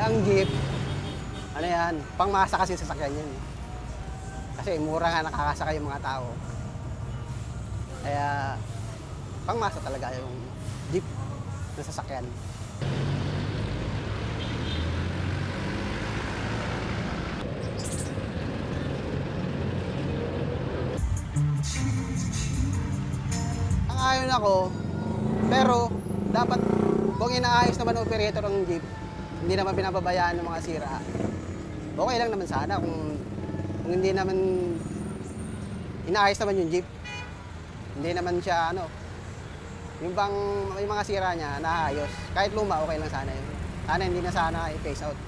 Ang jeep, ano yan, pangmasa kasi sasakyan yun. Kasi mura nga nakakasakay yung mga tao. Kaya, pangmasa talaga yung jeep na sasakyan. Ang ayon ako, pero dapat kung inaayos naman ng operator ng jeep, hindi naman pinababayaan ng mga sira. Okay lang naman sana kung hindi naman inaayos naman yung jeep. Hindi naman siya yung bang may mga sira niya naayos. Kahit luma okay lang sana yun. Sana hindi na sana i-phase out.